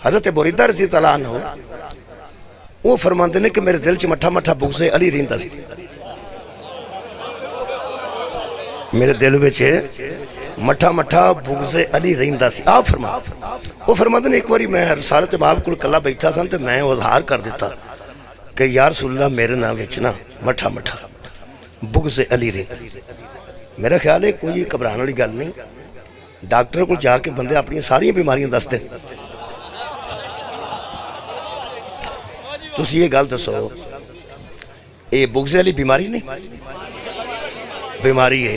حضرت بریدہ رضی اللہ عنہ وہ فرماندے نے کہ میرے دل چ مٹھا مٹھا بغض علی رہندا سی، میرے دل وچ مٹھا مٹھا بغض علی رہندا سی۔ آپ وہ فرماندے نے ایک واری میں رسالت باب کول کلا بیٹھا سن تے میں اظہار کر دیتا کہ یا رسول اللہ میرے نام وچ نا مٹھا مٹھا بغض علی رہندا۔ میرا خیال ہے کوئی گھبران والی گل نہیں، ڈاکٹر کو جا کے بندے اپنی ساری بیماریاں دس دیں۔ تسی یہ گل دسو یہ بغض علی بیماری نہیں، بیماری ہے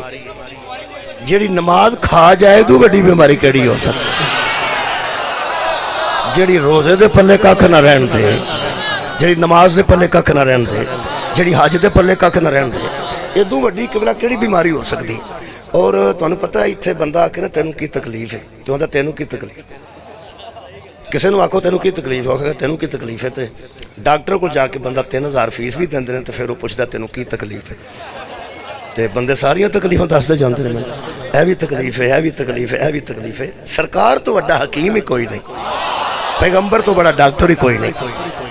جیڑی نماز کھا جائے تو بڑی بیماری کیڑی ہو سکتی، جیڑی روزے دے پلے ککھ نہ رہن دے، جیڑی نماز دے پلے ککھ نہ رہن دے، جیڑی حج دے پلے ککھ نہ رہن دے، یہ دو بڑی قبلہ کیڑی بیماری ہو سکتی۔ اور تانوں پتہ ہے اتھے بندہ آ کے نا تینوں کی تکلیف ہے، تو آندا تینوں کی تکلیف، کسے نو آکھو تینوں کی تکلیف ہو کہ تینوں کی تکلیف ہے، تے ڈاکٹر کو جا کے بندہ 3000 فیس بھی دیندے نے تے پھر وہ پوچھدا تینوں کی تکلیف ہے، تے بندے ساریاں تکلیفاں دسدے جاندے نے، اے بھی تکلیف ہے، اے بھی تکلیف ہے، اے بھی تکلیف ہے۔ سرکار تو بڑا حکیم ہی کوئی نہیں، پیغمبر تو بڑا ڈاکٹر ہی کوئی نہیں۔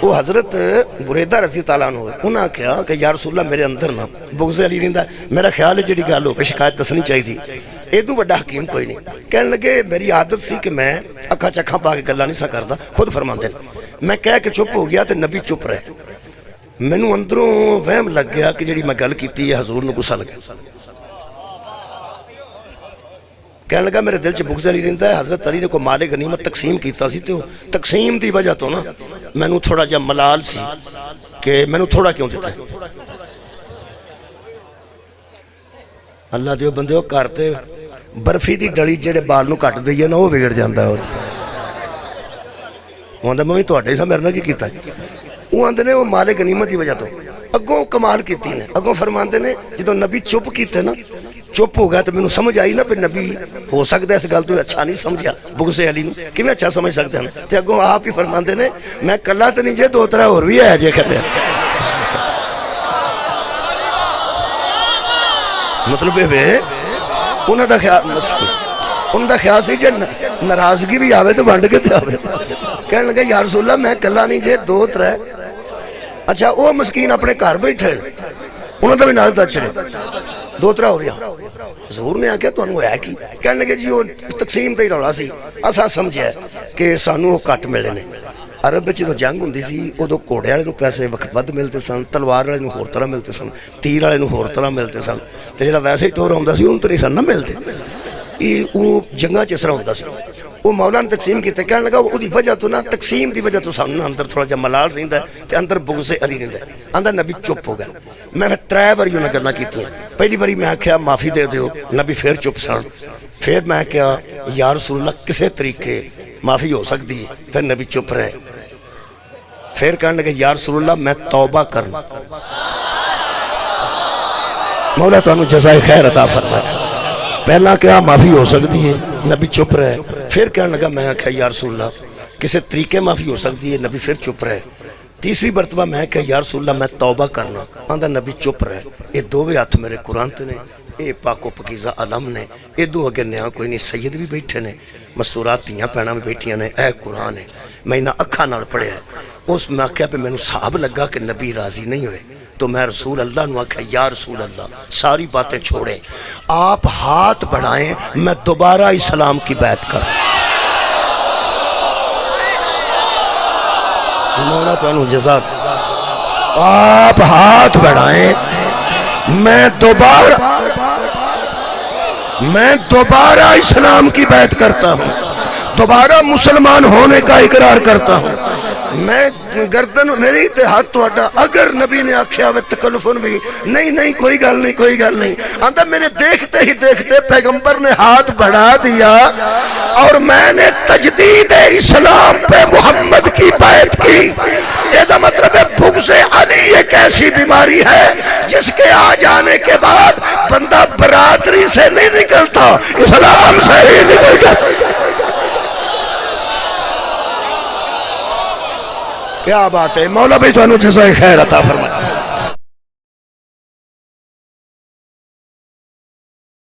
وہ حضرت بریدہ رضی اللہ عنہ انہاں کہا کہ یا رسول اللہ میرے اندر نا بغض علی رہندا، میرا خیال ہے جڑی گل ہو کے شکایت دسنی چاہیے تھی، ادو بڑا حکیم کوئی نہیں۔ کہنے لگے میری عادت سی کہ میں اکھاں چکھاں پا کے گلاں نہیں سا کردا، خود فرماندے میں کہہ کے چپ ہو گیا تے نبی چپ رہے، مینوں اندروں وہم لگ گیا کہ جڑی میں گل کیتی ہے حضور نو غصہ لگا۔ کہنے لگا میرے دل چ بغض علی رہندا ہے، حضرت علی نے کو مال غنیمت تقسیم کیتا سی تے تقسیم دی وجہ تو نا مینوں تھوڑا جا ملال سی کہ مینوں تھوڑا کیوں دیتا ہے۔ اللہ دیو بندیو کرتے برفی دی ڈلی جڑے بال نو کٹ دئیے نا وہ بگڑ جاندا ہے، وہ آندا میں تہاڈے سا میرے نال کی کیتا ہے، وہ آندے نے وہ مال غنیمت دی وجہ تو اگوں کمال کیتی نے، اگوں فرماندے نے جدوں نبی چپ کیتے نا چپ ہو گیا تو میں سمجھ آئی نا پھر نبی ہو سکتا ہے اس گل تو اچھا نہیں سمجھا بغض علی نو کہ میں اچھا سمجھ سکتے ہیں تے اگوں آپ ہی فرماندے نے میں کلا تو نہیں جے دو ترا اور بھی ہے جے کہتے ہیں، مطلب ہے انہاں دا خیال سی جے ناراضگی بھی آوے تو بانٹ کے تے آوے۔ کہنے لگے یا رسول اللہ میں کلا نہیں جے دو ترا، اچھا وہ مسکین اپنے گھر بیٹھے انہوں نے بھی نال دا چڑے دو ترا ہو رہا، حضور نے آکھیا تانوں ہے کی؟ کہنے لگے جی وہ تقسیم تے رولا سی، اساں سمجھیا کہ سانوں کٹ ملے نے۔ عرب وچ جدوں جنگ ہوندی سی ادوں گھوڑے والے نوں پیسے وقت ود ملتے سن، تلوار والے نوں ہور طرح ملتے سن، تیر والے نوں ہور طرح ملتے سن، تے جڑا ویسے ہی ٹور ہوندا سی اون تے نہیں سن نہ ملتے، وہ جنگاں چ اس طرح ہوندا سی۔ وہ مولا نے تقسیم کیتے، کہنے لگا وہ دی وجہ تو نا تقسیم دی وجہ تو سانوں اندر تھوڑا جا ملال رہندا ہے تے اندر بغض علی رہندا ہے۔ آندا نبی چپ ہو گیا، میں 3 باری انہاں گلاں کیتیاں، پہلی باری میں آکھیا معافی دے دیو، نبی پھر چپ سن، پھر میں کہا یا رسول اللہ کسے طریقے معافی ہو سکتی ہے، پھر نبی چپ رہے، پھر کہنے لگے یا رسول اللہ میں توبہ کرنا، مولا تانوں جزائے خیر عطا فرمائے۔ پہلا کیا معافی ہو سکتی ہے، نبی چپ رہے، پھر کہنے لگا میں کہا یا رسول اللہ کسے طریقے معافی ہو سکتی ہے، نبی پھر چپ رہے، تیسری مرتبہ میں کہا یا رسول اللہ میں توبہ کرنا، آندا نبی چپ رہے۔ یہ دوویں ہاتھ میرے قرآن تے نے، یہ پاک و پاکیزہ علم نے، یہ دو اگر نیا کوئی نہیں، سید بھی بیٹھے نے، مستورات تیاں پینا بھی بیٹھیاں نے، اے قرآن ہے میں انہاں اکھاں نال پڑھیا ہے۔ اس میں آکھیا پہ مینوں صاحب لگا کہ نبی راضی نہیں ہوئے، تو میں رسول اللہ نو آکھیا یا رسول اللہ ساری باتیں چھوڑیں، آپ ہاتھ بڑھائیں میں دوبارہ اسلام کی بیعت کروں۔ مولا تانوں جزاک، آپ ہاتھ بڑھائیں میں دوبارہ اسلام کی بیعت کرتا ہوں، دوبارہ مسلمان ہونے کا اقرار کرتا ہوں۔ میں گردن میری تے ہاتھ توڑا، اگر نبی نے آکھیا وہ تکلفن بھی نہیں کوئی گل نہیں، آندا میرے دیکھتے ہی دیکھتے پیغمبر نے ہاتھ بڑھا دیا اور میں نے تجدید اسلام پہ محمد کی بیعت کی۔ یہ مطلب ہے بغض علی ایک ایسی بیماری ہے جس کے آ جانے کے بعد بندہ برادری سے نہیں نکلتا، اسلام سے ہی نکل جاتا۔ کیا بات ہے، مولا بھائی تانوں جزائے خیر عطا فرمائے۔